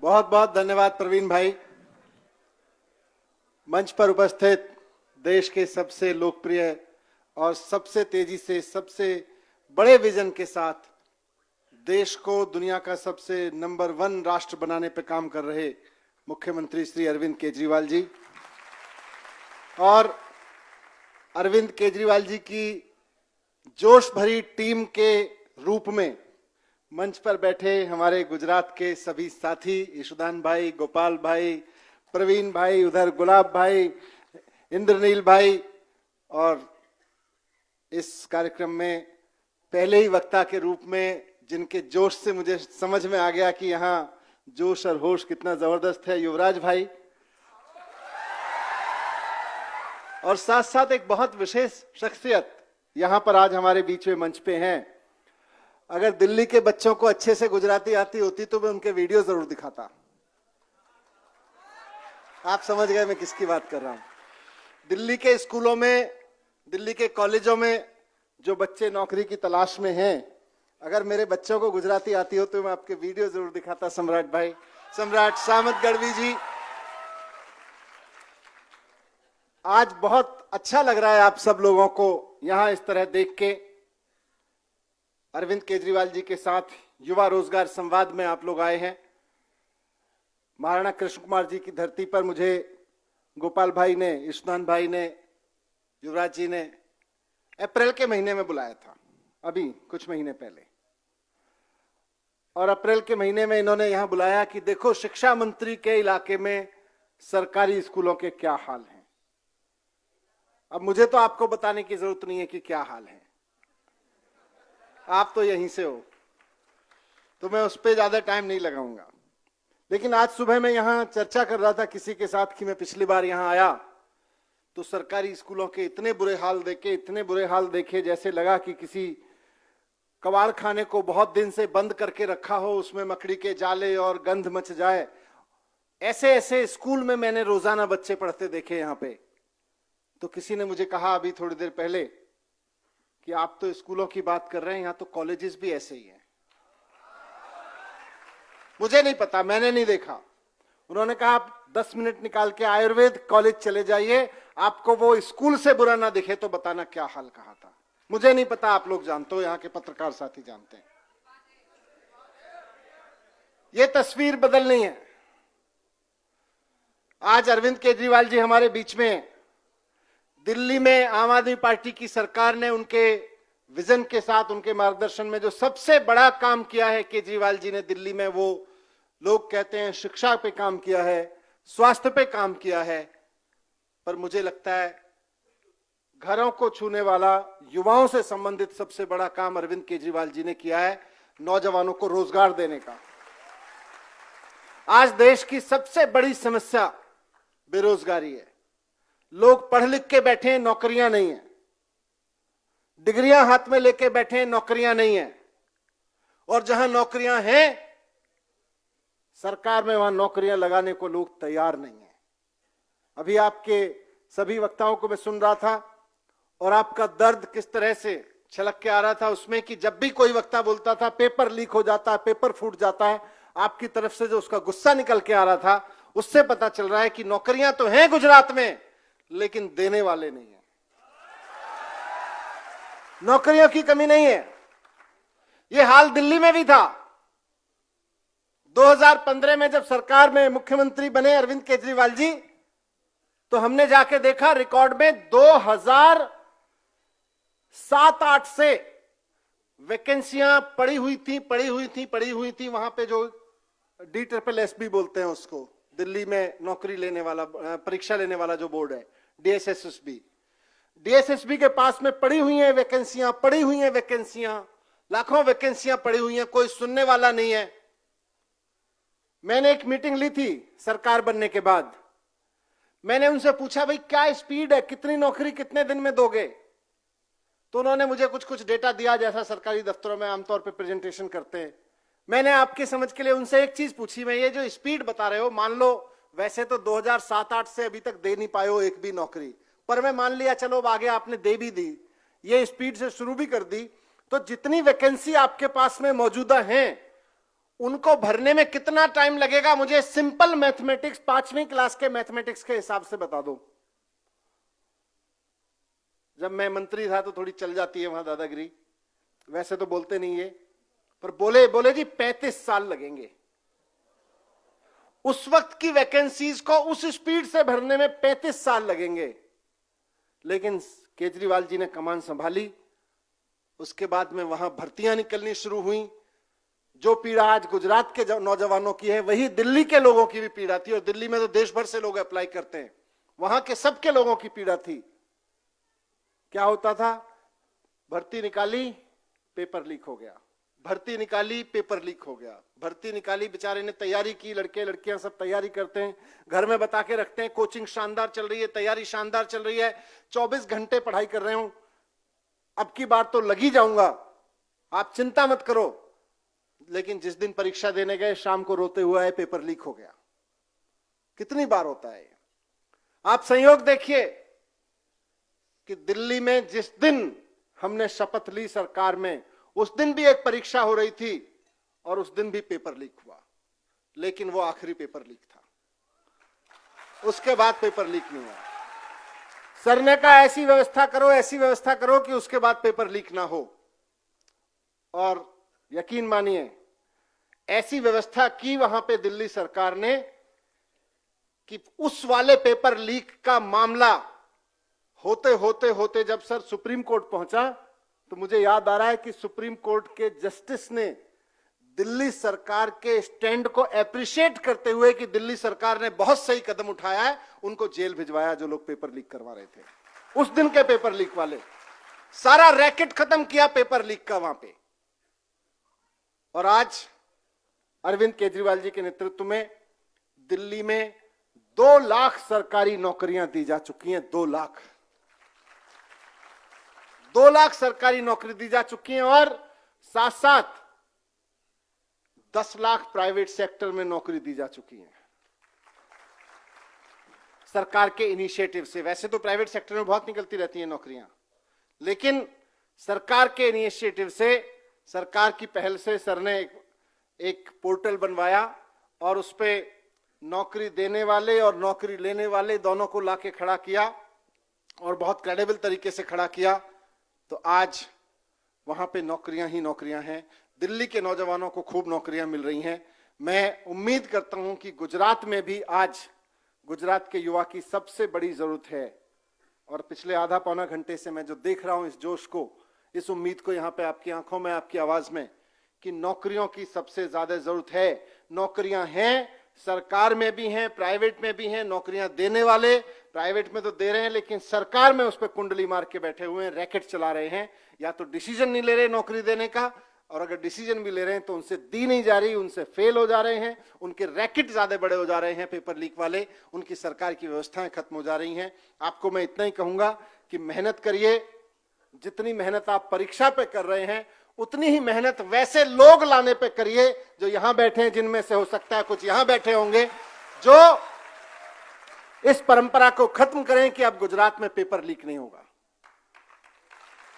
बहुत बहुत धन्यवाद प्रवीण भाई। मंच पर उपस्थित देश के सबसे लोकप्रिय और सबसे तेजी से सबसे बड़े विजन के साथ देश को दुनिया का सबसे नंबर 1 राष्ट्र बनाने पर काम कर रहे मुख्यमंत्री श्री अरविंद केजरीवाल जी और अरविंद केजरीवाल जी की जोश भरी टीम के रूप में मंच पर बैठे हमारे गुजरात के सभी साथी ईशुदान भाई, गोपाल भाई, प्रवीण भाई, उधर गुलाब भाई, इंद्रनील भाई और इस कार्यक्रम में पहले ही वक्ता के रूप में जिनके जोश से मुझे समझ में आ गया कि यहाँ जोश और होश कितना जबरदस्त है, युवराज भाई। और साथ साथ एक बहुत विशेष शख्सियत यहाँ पर आज हमारे बीच में मंच पे हैं। अगर दिल्ली के बच्चों को अच्छे से गुजराती आती होती तो मैं उनके वीडियो जरूर दिखाता। आप समझ गए मैं किसकी बात कर रहा हूं। दिल्ली के स्कूलों में, दिल्ली के कॉलेजों में जो बच्चे नौकरी की तलाश में हैं, अगर मेरे बच्चों को गुजराती आती हो तो मैं आपके वीडियो जरूर दिखाता। सम्राट भाई, सम्राट सामंत गढ़वी जी, आज बहुत अच्छा लग रहा है आप सब लोगों को यहां इस तरह देख के। अरविंद केजरीवाल जी के साथ युवा रोजगार संवाद में आप लोग आए हैं। महाराणा कृष्ण कुमार जी की धरती पर मुझे गोपाल भाई ने, ईशुदान भाई ने, युवराज जी ने अप्रैल के महीने में बुलाया था, अभी कुछ महीने पहले। और अप्रैल के महीने में इन्होंने यहां बुलाया कि देखो शिक्षा मंत्री के इलाके में सरकारी स्कूलों के क्या हाल हैं। अब मुझे तो आपको बताने की जरूरत नहीं है कि क्या हाल है, आप तो यहीं से हो, तो मैं उस पर ज्यादा टाइम नहीं लगाऊंगा। लेकिन आज सुबह मैं यहां चर्चा कर रहा था किसी के साथ कि मैं पिछली बार यहां आया तो सरकारी स्कूलों के इतने बुरे हाल देखे जैसे लगा कि किसी कबाड़ खाने को बहुत दिन से बंद करके रखा हो, उसमें मकड़ी के जाले और गंध मच जाए। ऐसे ऐसे स्कूल में मैंने रोजाना बच्चे पढ़ते देखे यहां पे। तो किसी ने मुझे कहा अभी थोड़ी देर पहले कि आप तो स्कूलों की बात कर रहे हैं, यहां तो कॉलेजेस भी ऐसे ही हैं। मुझे नहीं पता, मैंने नहीं देखा। उन्होंने कहा आप 10 मिनट निकाल के आयुर्वेद कॉलेज चले जाइए, आपको वो स्कूल से बुरा ना दिखे तो बताना क्या हाल कहा था। मुझे नहीं पता, आप लोग जानते हो, यहाँ के पत्रकार साथी जानते हैं। ये तस्वीर बदलनी है। आज अरविंद केजरीवाल जी हमारे बीच में हैं। दिल्ली में आम आदमी पार्टी की सरकार ने उनके विजन के साथ, उनके मार्गदर्शन में जो सबसे बड़ा काम किया है केजरीवाल जी ने दिल्ली में, वो लोग कहते हैं शिक्षा पे काम किया है, स्वास्थ्य पे काम किया है। पर मुझे लगता है घरों को छूने वाला, युवाओं से संबंधित सबसे बड़ा काम अरविंद केजरीवाल जी ने किया है, नौजवानों को रोजगार देने का। आज देश की सबसे बड़ी समस्या बेरोजगारी है। लोग पढ़ लिख के बैठे हैं, नौकरियां नहीं है। डिग्रियां हाथ में लेके बैठे हैं, नौकरियां नहीं है। और जहां नौकरियां हैं सरकार में, वहां नौकरियां लगाने को लोग तैयार नहीं है। अभी आपके सभी वक्ताओं को मैं सुन रहा था और आपका दर्द किस तरह से छलक के आ रहा था उसमें कि जब भी कोई वक्ता बोलता था पेपर लीक हो जाता है, पेपर फूट जाता है, आपकी तरफ से जो उसका गुस्सा निकल के आ रहा था उससे पता चल रहा है कि नौकरियां तो हैं गुजरात में, लेकिन देने वाले नहीं है। नौकरियों की कमी नहीं है। यह हाल दिल्ली में भी था। 2015 में जब सरकार में मुख्यमंत्री बने अरविंद केजरीवाल जी, तो हमने जाके देखा रिकॉर्ड में 2007-8 से वैकेंसियां पड़ी हुई थी। वहां पे जो DSSB बोलते हैं उसको, दिल्ली में नौकरी लेने वाला, परीक्षा लेने वाला जो बोर्ड है, DSSB के पास में पड़ी हुई हैं वैकेंसियां, लाखों वैकेंसियां पड़ी हुई हैं, कोई सुनने वाला नहीं है। मैंने एक मीटिंग ली थी सरकार बनने के बाद। मैंने उनसे पूछा भाई क्या स्पीड है, कितनी नौकरी कितने दिन में दोगे? तो उन्होंने मुझे कुछ डेटा दिया, जैसा सरकारी दफ्तरों में आमतौर पर प्रेजेंटेशन करते हैं। मैंने आपकी समझ के लिए उनसे एक चीज पूछी, मैं ये जो स्पीड बता रहे हो, मान लो वैसे तो 2007-8 से अभी तक दे नहीं पाए हो एक भी नौकरी, पर मैं मान लिया चलो आगे आपने दे भी दी, ये स्पीड से शुरू भी कर दी, तो जितनी वैकेंसी आपके पास में मौजूदा हैं उनको भरने में कितना टाइम लगेगा मुझे सिंपल मैथमेटिक्स 5वीं क्लास के मैथमेटिक्स के हिसाब से बता दो। जब मैं मंत्री था तो थोड़ी चल जाती है वहां दादागिरी, वैसे तो बोलते नहीं है, पर बोले जी 35 साल लगेंगे। उस वक्त की वैकेंसीज को उस स्पीड से भरने में 35 साल लगेंगे। लेकिन केजरीवाल जी ने कमान संभाली, उसके बाद में वहां भर्तियां निकलनी शुरू हुई। जो पीड़ा आज गुजरात के नौजवानों की है वही दिल्ली के लोगों की भी पीड़ा थी, और दिल्ली में तो देश भर से लोग अप्लाई करते हैं, वहां के सबके लोगों की पीड़ा थी। क्या होता था? भर्ती निकाली, पेपर लीक हो गया, भर्ती निकाली, पेपर लीक हो गया, भर्ती निकाली, बेचारे ने तैयारी की, लड़के लड़कियां सब तैयारी करते हैं, घर में बता के रखते हैं कोचिंग शानदार चल रही है, तैयारी शानदार चल रही है, 24 घंटे पढ़ाई कर रहे हूं, अब की बार तो लगी जाऊंगा, आप चिंता मत करो। लेकिन जिस दिन परीक्षा देने गए शाम को रोते हुए आए, पेपर लीक हो गया। कितनी बार होता है? आप संयोग देखिए कि दिल्ली में जिस दिन हमने शपथ ली सरकार में, उस दिन भी एक परीक्षा हो रही थी और उस दिन भी पेपर लीक हुआ, लेकिन वो आखिरी पेपर लीक था, उसके बाद पेपर लीक नहीं हुआ। सर ने कहा ऐसी व्यवस्था करो, ऐसी व्यवस्था करो कि उसके बाद पेपर लीक ना हो, और यकीन मानिए ऐसी व्यवस्था की वहां पे दिल्ली सरकार ने कि उस वाले पेपर लीक का मामला होते होते होते जब सर सुप्रीम कोर्ट पहुंचा तो मुझे याद आ रहा है कि सुप्रीम कोर्ट के जस्टिस ने दिल्ली सरकार के स्टैंड को एप्रिशिएट करते हुए कि दिल्ली सरकार ने बहुत सही कदम उठाया है, उनको जेल भिजवाया जो लोग पेपर लीक करवा रहे थे। उस दिन के पेपर लीक वाले, सारा रैकेट खत्म किया पेपर लीक का वहां पे। और आज अरविंद केजरीवाल जी के नेतृत्व में दिल्ली में 2 लाख सरकारी नौकरियां दी जा चुकी हैं। 2 लाख सरकारी नौकरी दी जा चुकी हैं, और साथ साथ 10 लाख प्राइवेट सेक्टर में नौकरी दी जा चुकी है सरकार के इनिशिएटिव से। वैसे तो प्राइवेट सेक्टर में बहुत निकलती रहती हैं नौकरियां, लेकिन सरकार के इनिशिएटिव से, सरकार की पहल से सर ने एक पोर्टल बनवाया और उस पे नौकरी देने वाले और नौकरी लेने वाले दोनों को लाके खड़ा किया, और बहुत क्रेडिबल तरीके से खड़ा किया। तो आज वहां पे नौकरियां ही नौकरियां हैं, दिल्ली के नौजवानों को खूब नौकरियां मिल रही हैं। मैं उम्मीद करता हूं कि गुजरात में भी आज गुजरात के युवा की सबसे बड़ी जरूरत है, और पिछले आधा पौना घंटे से मैं जो देख रहा हूं इस जोश को, इस उम्मीद को यहां पे आपकी आंखों में, आपकी आवाज में, कि नौकरियों की सबसे ज्यादा जरूरत है। नौकरियां हैं, सरकार में भी हैं, प्राइवेट में भी हैं। नौकरियां देने वाले प्राइवेट में तो दे रहे हैं, लेकिन सरकार में उस पर कुंडली मार के बैठे हुए हैं, रैकेट चला रहे हैं, या तो डिसीजन नहीं ले रहे नौकरी देने का, और अगर डिसीजन भी ले रहे हैं तो उनसे दी नहीं जा रही, उनसे फेल हो जा रहे हैं, उनके रैकेट ज्यादा बड़े हो जा रहे हैं पेपर लीक वाले, उनकी सरकार की व्यवस्थाएं खत्म हो जा रही हैं। आपको मैं इतना ही कहूंगा कि मेहनत करिए, जितनी मेहनत आप परीक्षा पे कर रहे हैं उतनी ही मेहनत वैसे लोग लाने पे करिए जो यहां बैठे हैं, जिनमें से हो सकता है कुछ यहां बैठे होंगे जो इस परंपरा को खत्म करें कि अब गुजरात में पेपर लीक नहीं होगा,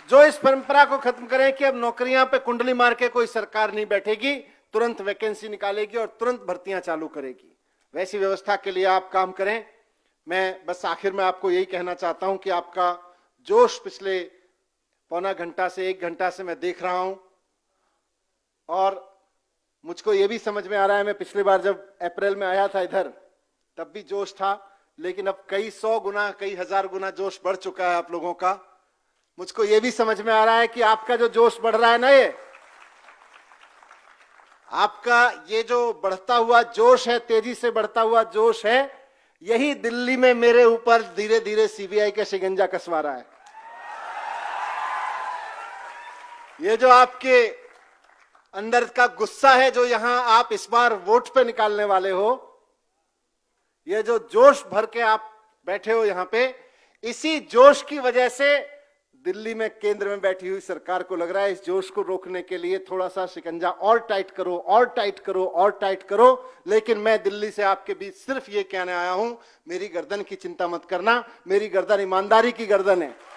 जो इस परंपरा को खत्म करें कि अब नौकरियां पे कुंडली मार के कोई सरकार नहीं बैठेगी, तुरंत वैकेंसी निकालेगी और तुरंत भर्तियां चालू करेगी। वैसी व्यवस्था के लिए आप काम करें। मैं बस आखिर में आपको यही कहना चाहता हूं कि आपका जोश पिछले पौना घंटा से 1 घंटा से मैं देख रहा हूं, और मुझको यह भी समझ में आ रहा है, मैं पिछली बार जब अप्रैल में आया था इधर तब भी जोश था, लेकिन अब कई 100 गुना, कई 1000 गुना जोश बढ़ चुका है आप लोगों का। मुझको यह भी समझ में आ रहा है कि आपका जो जोश बढ़ रहा है ना, ये आपका ये जो बढ़ता हुआ जोश है, तेजी से बढ़ता हुआ जोश है, यही दिल्ली में मेरे ऊपर धीरे धीरे सीबीआई का शिकंजा कसवा रहा है। ये जो आपके अंदर का गुस्सा है, जो यहां आप इस बार वोट पे निकालने वाले हो, ये जो जोश भर के आप बैठे हो यहां पे, इसी जोश की वजह से दिल्ली में केंद्र में बैठी हुई सरकार को लग रहा है इस जोश को रोकने के लिए थोड़ा सा शिकंजा और टाइट करो, और टाइट करो, और टाइट करो। लेकिन मैं दिल्ली से आपके बीच सिर्फ ये कहने आया हूं, मेरी गर्दन की चिंता मत करना, मेरी गर्दन ईमानदारी की गर्दन है।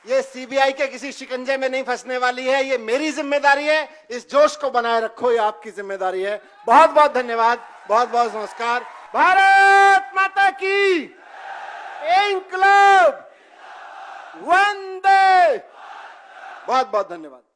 ये सीबीआई के किसी शिकंजे में नहीं फंसने वाली है। ये मेरी जिम्मेदारी है। इस जोश को बनाए रखो, ये आपकी जिम्मेदारी है। बहुत बहुत धन्यवाद, बहुत बहुत नमस्कार। भारत माता की इंकलाब, वंदे। बहुत बहुत धन्यवाद।